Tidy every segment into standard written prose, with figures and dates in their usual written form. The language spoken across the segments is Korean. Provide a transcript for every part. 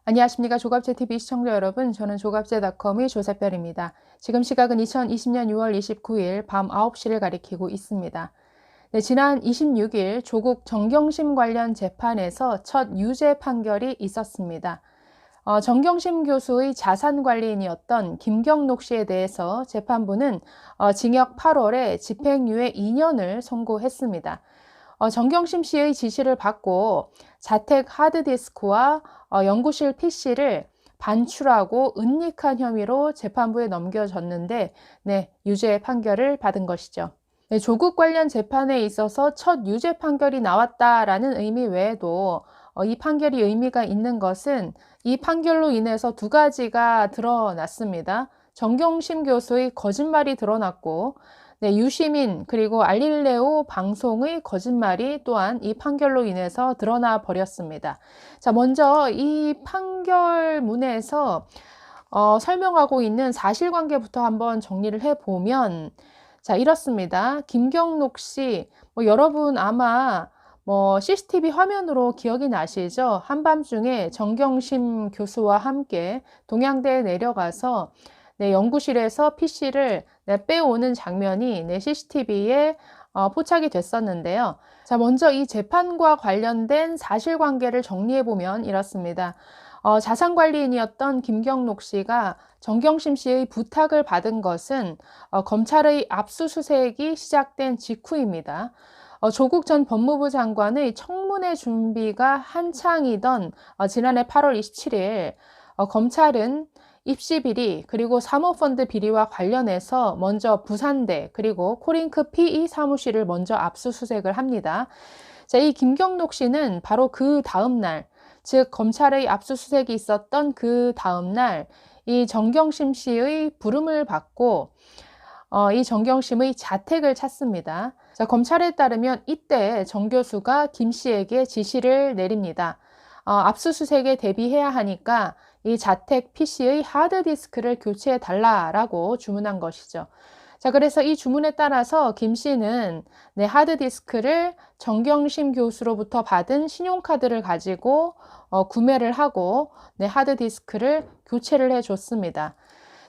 안녕하십니까. 조갑제TV 시청자 여러분. 저는 조갑제닷컴의 조세별입니다. 지금 시각은 2020년 6월 29일 밤 9시를 가리키고 있습니다. 네, 지난 26일 조국 정경심 관련 재판에서 첫 유죄 판결이 있었습니다. 정경심 교수의 자산관리인이었던 김경록 씨에 대해서 재판부는 징역 8월에 집행유예 2년을 선고했습니다. 정경심 씨의 지시를 받고 자택 하드디스크와 연구실 PC를 반출하고 은닉한 혐의로 재판부에 넘겨졌는데 유죄 판결을 받은 것이죠. 조국 관련 재판에 있어서 첫 유죄 판결이 나왔다라는 의미 외에도 이 판결이 의미가 있는 것은 이 판결로 인해서 두 가지가 드러났습니다. 정경심 교수의 거짓말이 드러났고 유시민 그리고 알릴레오 방송의 거짓말이 또한 이 판결로 인해서 드러나 버렸습니다. 자, 먼저 이 판결문에서 설명하고 있는 사실관계부터 한번 정리를 해보면 자, 이렇습니다. 김경록 씨, 여러분 아마 CCTV 화면으로 기억이 나시죠? 한밤중에 정경심 교수와 함께 동양대에 내려가서 연구실에서 PC를 빼오는 장면이 CCTV에 포착이 됐었는데요. 자, 먼저 이 재판과 관련된 사실관계를 정리해보면 이렇습니다. 자산관리인이었던 김경록 씨가 정경심 씨의 부탁을 받은 것은 검찰의 압수수색이 시작된 직후입니다. 조국 전 법무부 장관의 청문회 준비가 한창이던 지난해 8월 27일 검찰은 입시 비리 그리고 사모펀드 비리와 관련해서 먼저 부산대 그리고 코링크 PE 사무실을 먼저 압수수색을 합니다. 자, 이 김경록 씨는 바로 그 다음 날, 즉 검찰의 압수수색이 있었던 그 다음 날 이 정경심 씨의 부름을 받고 이 정경심의 자택을 찾습니다. 자, 검찰에 따르면 이때 정 교수가 김 씨에게 지시를 내립니다. 압수수색에 대비해야 하니까 이 자택 PC의 하드디스크를 교체해 달라라고 주문한 것이죠. 자, 그래서 이 주문에 따라서 김 씨는 하드디스크를 정경심 교수로부터 받은 신용카드를 가지고 구매를 하고 하드디스크를 교체를 해줬습니다.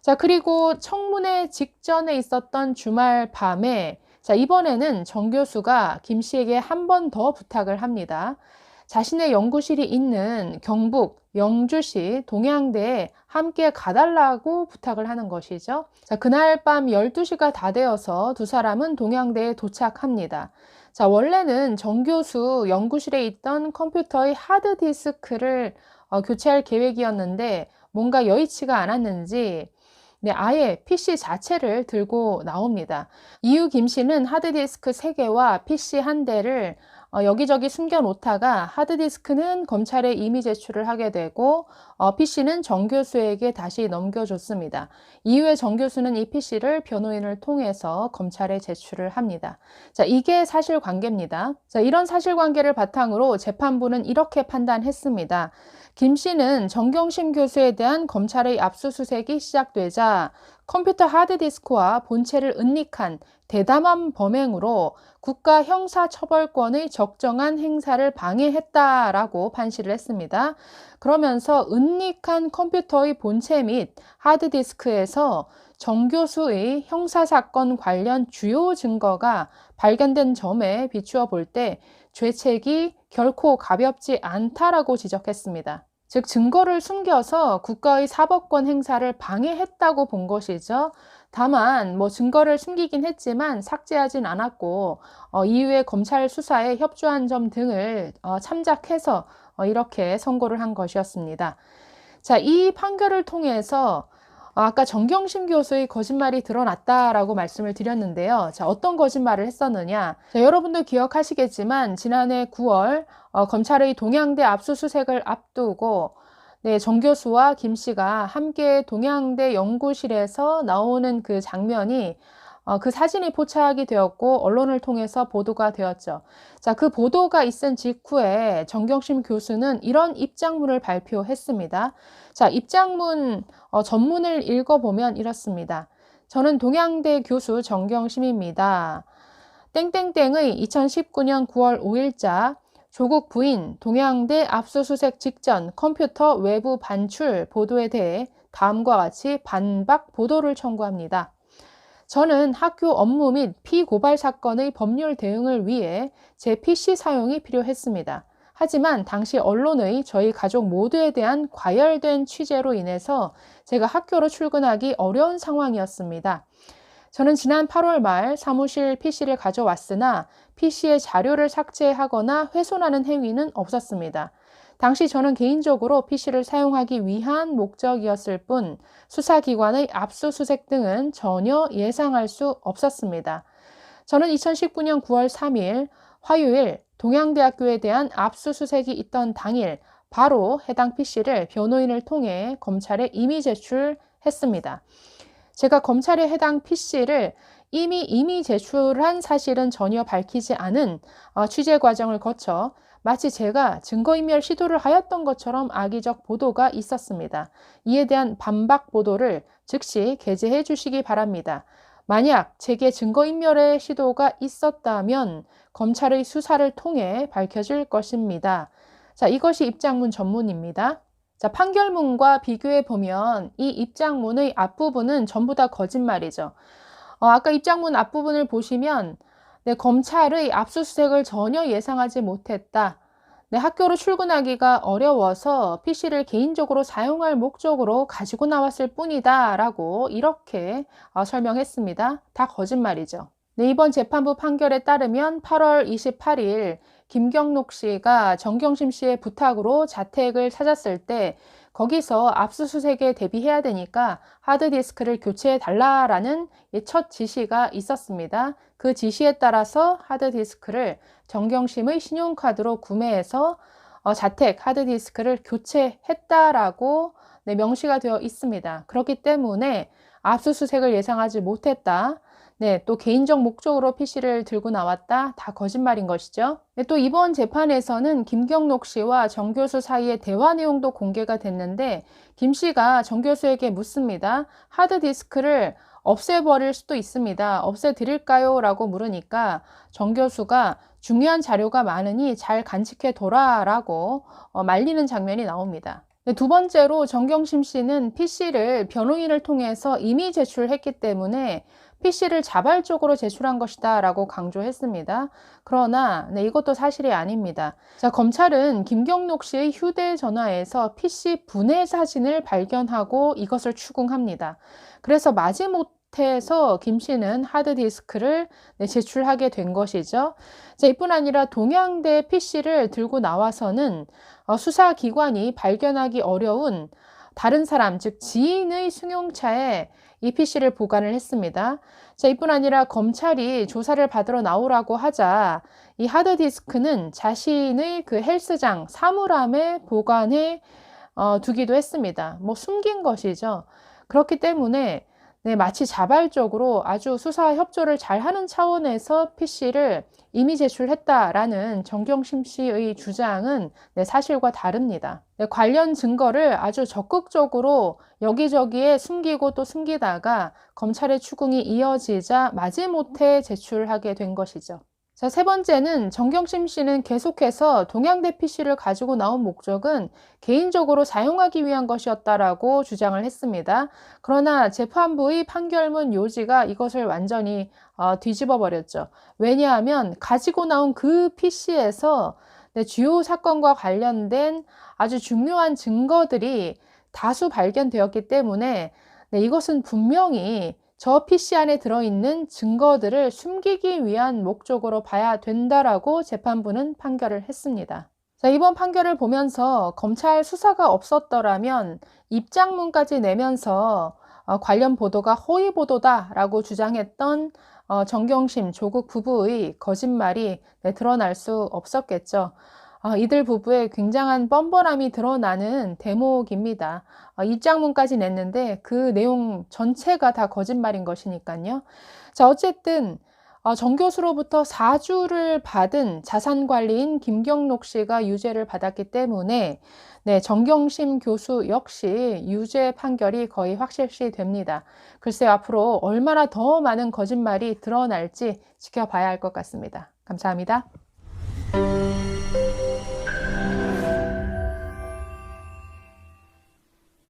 자, 그리고 청문회 직전에 있었던 주말 밤에 자, 이번에는 정 교수가 김 씨에게 한 번 더 부탁을 합니다. 자신의 연구실이 있는 경북 영주시 동양대에 함께 가달라고 부탁을 하는 것이죠. 자, 그날 밤 12시가 다 되어서 두 사람은 동양대에 도착합니다. 자, 원래는 정 교수 연구실에 있던 컴퓨터의 하드디스크를 교체할 계획이었는데 뭔가 여의치가 않았는지 아예 PC 자체를 들고 나옵니다. 이후 김 씨는 하드디스크 3개와 PC 1대를 여기저기 숨겨놓다가 하드디스크는 검찰에 임의 제출을 하게 되고 PC는 정 교수에게 다시 넘겨줬습니다. 이후에 정 교수는 이 PC를 변호인을 통해서 검찰에 제출을 합니다. 자, 이게 사실관계입니다. 자, 이런 사실관계를 바탕으로 재판부는 이렇게 판단했습니다. 김 씨는 정경심 교수에 대한 검찰의 압수수색이 시작되자 컴퓨터 하드디스크와 본체를 은닉한 대담한 범행으로 국가 형사처벌권의 적정한 행사를 방해했다라고 판시를 했습니다. 그러면서 은닉한 컴퓨터의 본체 및 하드디스크에서 정 교수의 형사사건 관련 주요 증거가 발견된 점에 비추어 볼 때 죄책이 결코 가볍지 않다라고 지적했습니다. 즉 증거를 숨겨서 국가의 사법권 행사를 방해했다고 본 것이죠. 다만 증거를 숨기긴 했지만 삭제하진 않았고 이후에 검찰 수사에 협조한 점 등을 참작해서 이렇게 선고를 한 것이었습니다. 자, 이 판결을 통해서 아까 정경심 교수의 거짓말이 드러났다라고 말씀을 드렸는데요. 자, 어떤 거짓말을 했었느냐? 자, 여러분도 기억하시겠지만 지난해 9월 검찰의 동양대 압수수색을 앞두고 정 교수와 김 씨가 함께 동양대 연구실에서 나오는 그 장면이 그 사진이 포착이 되었고 언론을 통해서 보도가 되었죠. 자, 그 보도가 있은 직후에 정경심 교수는 이런 입장문을 발표했습니다. 자, 입장문 전문을 읽어보면 이렇습니다. 저는 동양대 교수 정경심입니다. 땡땡땡의 2019년 9월 5일자 조국 부인 동양대 압수수색 직전 컴퓨터 외부 반출 보도에 대해 다음과 같이 반박 보도를 청구합니다. 저는 학교 업무 및 피고발 사건의 법률 대응을 위해 제 PC 사용이 필요했습니다. 하지만 당시 언론의 저희 가족 모두에 대한 과열된 취재로 인해서 제가 학교로 출근하기 어려운 상황이었습니다. 저는 지난 8월 말 사무실 PC를 가져왔으나 PC의 자료를 삭제하거나 훼손하는 행위는 없었습니다. 당시 저는 개인적으로 PC를 사용하기 위한 목적이었을 뿐 수사기관의 압수수색 등은 전혀 예상할 수 없었습니다. 저는 2019년 9월 3일 화요일 동양대학교에 대한 압수수색이 있던 당일 바로 해당 PC를 변호인을 통해 검찰에 임의 제출했습니다. 제가 검찰에 해당 PC를 이미 제출한 사실은 전혀 밝히지 않은 취재 과정을 거쳐 마치 제가 증거인멸 시도를 하였던 것처럼 악의적 보도가 있었습니다. 이에 대한 반박 보도를 즉시 게재해 주시기 바랍니다. 만약 제게 증거인멸의 시도가 있었다면 검찰의 수사를 통해 밝혀질 것입니다. 자, 이것이 입장문 전문입니다. 자, 판결문과 비교해 보면 이 입장문의 앞부분은 전부 다 거짓말이죠. 아까 입장문 앞부분을 보시면 검찰의 압수수색을 전혀 예상하지 못했다. 학교로 출근하기가 어려워서 PC를 개인적으로 사용할 목적으로 가지고 나왔을 뿐이다 라고 이렇게 설명했습니다. 다 거짓말이죠. 이번 재판부 판결에 따르면 8월 28일 김경록 씨가 정경심 씨의 부탁으로 자택을 찾았을 때 거기서 압수수색에 대비해야 되니까 하드디스크를 교체해 달라라는 첫 지시가 있었습니다. 그 지시에 따라서 하드디스크를 정경심의 신용카드로 구매해서 자택 하드디스크를 교체했다라고 명시가 되어 있습니다. 그렇기 때문에 압수수색을 예상하지 못했다. 또 개인적 목적으로 PC를 들고 나왔다. 다 거짓말인 것이죠. 또 이번 재판에서는 김경록 씨와 정 교수 사이의 대화 내용도 공개가 됐는데 김 씨가 정 교수에게 묻습니다. 하드디스크를 없애버릴 수도 있습니다. 없애드릴까요? 라고 물으니까 정 교수가 중요한 자료가 많으니 잘 간직해둬라 라고 말리는 장면이 나옵니다. 두 번째로 정경심 씨는 PC를 변호인을 통해서 이미 제출했기 때문에 PC를 자발적으로 제출한 것이다 라고 강조했습니다. 그러나 이것도 사실이 아닙니다. 자, 검찰은 김경록 씨의 휴대전화에서 PC 분해 사진을 발견하고 이것을 추궁합니다. 그래서 마지못해서 김 씨는 하드디스크를 제출하게 된 것이죠. 자, 이뿐 아니라 동양대 PC를 들고 나와서는 수사기관이 발견하기 어려운 다른 사람, 즉 지인의 승용차에 이 PC를 보관을 했습니다. 자, 이뿐 아니라 검찰이 조사를 받으러 나오라고 하자 이 하드디스크는 자신의 그 헬스장 사물함에 보관해 두기도 했습니다. 숨긴 것이죠. 그렇기 때문에 마치 자발적으로 아주 수사 협조를 잘하는 차원에서 PC를 이미 제출했다라는 정경심 씨의 주장은 사실과 다릅니다. 관련 증거를 아주 적극적으로 여기저기에 숨기고 또 숨기다가 검찰의 추궁이 이어지자 마지못해 제출하게 된 것이죠. 자, 세 번째는 정경심 씨는 계속해서 동양대 PC를 가지고 나온 목적은 개인적으로 사용하기 위한 것이었다라고 주장을 했습니다. 그러나 재판부의 판결문 요지가 이것을 완전히 뒤집어 버렸죠. 왜냐하면 가지고 나온 그 PC에서 주요 사건과 관련된 아주 중요한 증거들이 다수 발견되었기 때문에 이것은 분명히 저 PC 안에 들어있는 증거들을 숨기기 위한 목적으로 봐야 된다라고 재판부는 판결을 했습니다. 자, 이번 판결을 보면서 검찰 수사가 없었더라면 입장문까지 내면서 관련 보도가 허위 보도다라고 주장했던 정경심, 조국 부부의 거짓말이 드러날 수 없었겠죠. 이들 부부의 굉장한 뻔뻔함이 드러나는 대목입니다. 입장문까지 냈는데 그 내용 전체가 다 거짓말인 것이니까요. 자, 어쨌든 정 교수로부터 사주를 받은 자산관리인 김경록 씨가 유죄를 받았기 때문에 정경심 교수 역시 유죄 판결이 거의 확실시 됩니다. 글쎄요, 앞으로 얼마나 더 많은 거짓말이 드러날지 지켜봐야 할 것 같습니다. 감사합니다.